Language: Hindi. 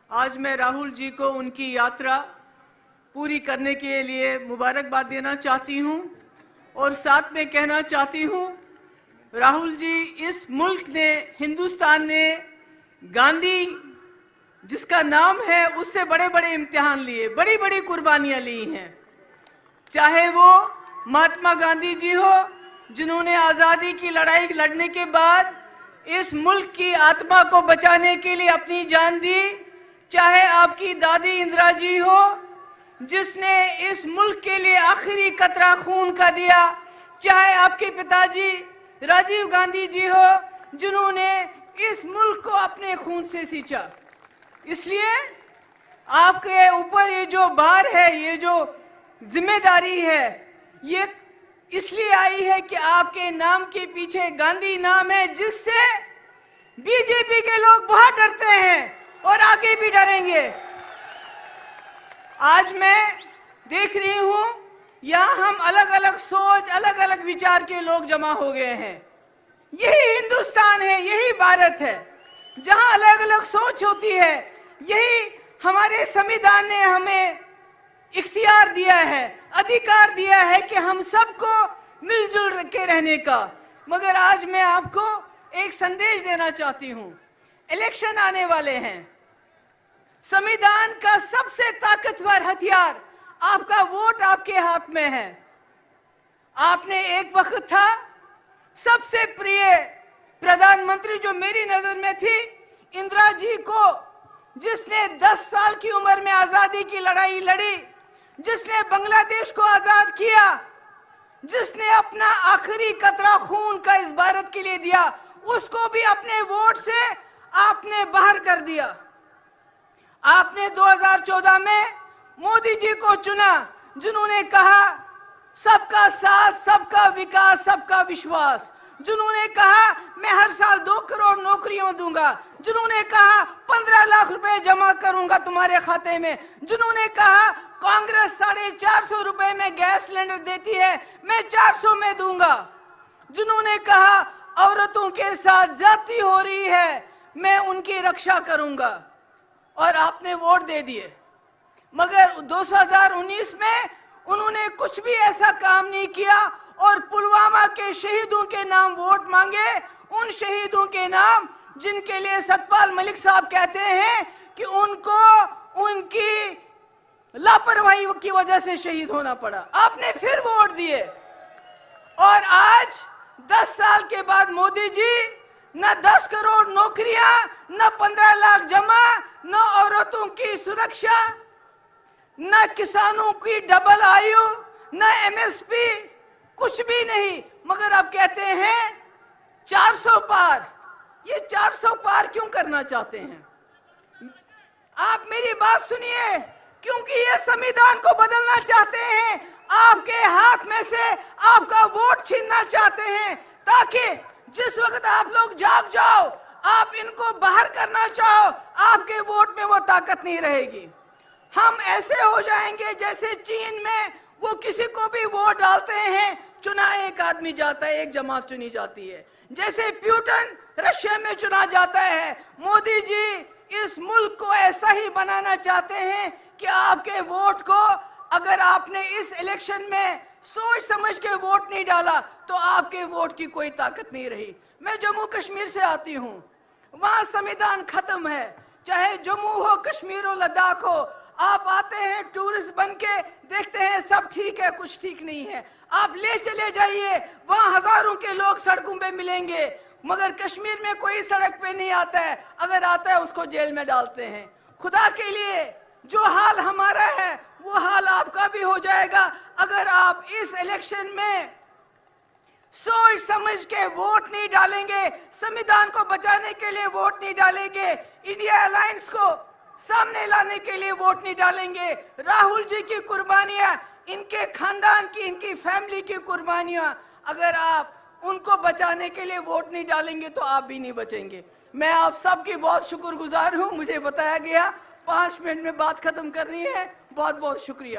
आज मैं राहुल जी को उनकी यात्रा पूरी करने के लिए मुबारकबाद देना चाहती हूं और साथ में कहना चाहती हूं, राहुल जी, इस मुल्क ने, हिंदुस्तान ने गांधी जिसका नाम है उससे बड़े बड़े इम्तिहान लिए, बड़ी बड़ी कुर्बानियां ली हैं। चाहे वो महात्मा गांधी जी हो जिन्होंने आज़ादी की लड़ाई लड़ने के बाद इस मुल्क की आत्मा को बचाने के लिए अपनी जान दी, चाहे आपकी दादी इंदिरा जी हो जिसने इस मुल्क के लिए आखिरी कतरा खून का दिया, चाहे आपके पिताजी राजीव गांधी जी हो जिन्होंने इस मुल्क को अपने खून से सींचा। इसलिए आपके ऊपर ये जो भार है, ये जो जिम्मेदारी है, ये इसलिए आई है कि आपके नाम के पीछे गांधी नाम है, जिससे बीजेपी के लोग बहुत डरते हैं और आगे भी डरेंगे। आज मैं देख रही हूं यहां हम अलग अलग सोच, अलग अलग विचार के लोग जमा हो गए हैं। यही हिंदुस्तान है, यही भारत है जहां अलग अलग सोच होती है। यही हमारे संविधान ने हमें इख्तियार दिया है, अधिकार दिया है कि हम सबको मिलजुल के रहने का। मगर आज मैं आपको एक संदेश देना चाहती हूं। इलेक्शन आने वाले हैं। संविधान का सबसे ताकतवर हथियार आपका वोट आपके हाथ में है। आपने एक वक्त था सबसे प्रिय प्रधानमंत्री जो मेरी नजर में थी, इंदिरा जी को, जिसने 10 साल की उम्र में आजादी की लड़ाई लड़ी, जिसने बांग्लादेश को आजाद किया, जिसने अपना आखिरी कतरा खून का इस भारत के लिए दिया, उसको भी अपने वोट से आपने बाहर कर दिया। आपने 2014 में मोदी जी को चुना जिन्होंने कहा सबका साथ, सबका विकास, सबका विश्वास, जिन्होंने कहा मैं हर साल 2 करोड़ नौकरियां दूंगा, जिन्होंने कहा 15 लाख रुपए जमा करूंगा तुम्हारे खाते में, जिन्होंने कहा कांग्रेस 450 रुपए में गैस सिलेंडर देती है, मैं 400 में दूंगा, जिन्होंने कहा औरतों के साथ ज्यादती हो रही है, मैं उनकी रक्षा करूंगा, और आपने वोट दे दिए। मगर 2019 में उन्होंने कुछ भी ऐसा काम नहीं किया और पुलवामा के शहीदों के नाम वोट मांगे, उन शहीदों के नाम जिनके लिए सतपाल मलिक साहब कहते हैं कि उनको उनकी लापरवाही की वजह से शहीद होना पड़ा। आपने फिर वोट दिए और आज 10 साल के बाद मोदी जी न 10 करोड़ नौकरियां, न 15 लाख जमा, न औरतों की सुरक्षा, न किसानों की डबल आयु, न एमएसपी, कुछ भी नहीं। मगर आप कहते हैं 400 पार। ये 400 पार क्यों करना चाहते हैं? आप मेरी बात सुनिए, क्योंकि ये संविधान को बदलना चाहते हैं, आपके हाथ में से आपका वोट छीनना चाहते हैं, ताकि जिस वक्त आप लोग जाग जाओ, आप इनको बाहर करना चाहो, आपके वोट में वो ताकत नहीं रहेगी। हम ऐसे हो जाएंगे जैसे चीन में वो किसी को भी वोट डालते हैं, चुना एक आदमी जाता है, एक जमात चुनी जाती है। जैसे प्यूटन रशिया में चुना जाता है। मोदी जी इस मुल्क को ऐसा ही बनाना चाहते हैं कि आपके वोट को, अगर आपने इस इलेक्शन में सोच समझ के वोट नहीं डाला तो आपके वोट की कोई ताकत नहीं रही। मैं जम्मू कश्मीर से आती हूँ, वहां संविधान खत्म है, चाहे जम्मू हो, कश्मीर हो, लद्दाख हो। आप आते हैं टूरिस्ट बन के, देखते हैं सब ठीक है, कुछ ठीक नहीं है। आप ले चले जाइए, वहां हजारों के लोग सड़कों पे मिलेंगे, मगर कश्मीर में कोई सड़क पे नहीं आता है, अगर आता है उसको जेल में डालते हैं। खुदा के लिए जो हाल हमारा है वो हाल आपका भी हो जाएगा अगर आप इस इलेक्शन में सोच समझ के वोट नहीं डालेंगे, संविधान को बचाने के लिए वोट नहीं डालेंगे, इंडिया अलायंस को सामने लाने के लिए वोट नहीं डालेंगे। राहुल जी की कुर्बानियां, इनके खानदान की, इनकी फैमिली की कुर्बानियां, अगर आप उनको बचाने के लिए वोट नहीं डालेंगे तो आप भी नहीं बचेंगे। मैं आप सबकी बहुत शुक्रगुजार हूं। मुझे बताया गया 5 मिनट में बात खत्म करनी है। बहुत बहुत शुक्रिया।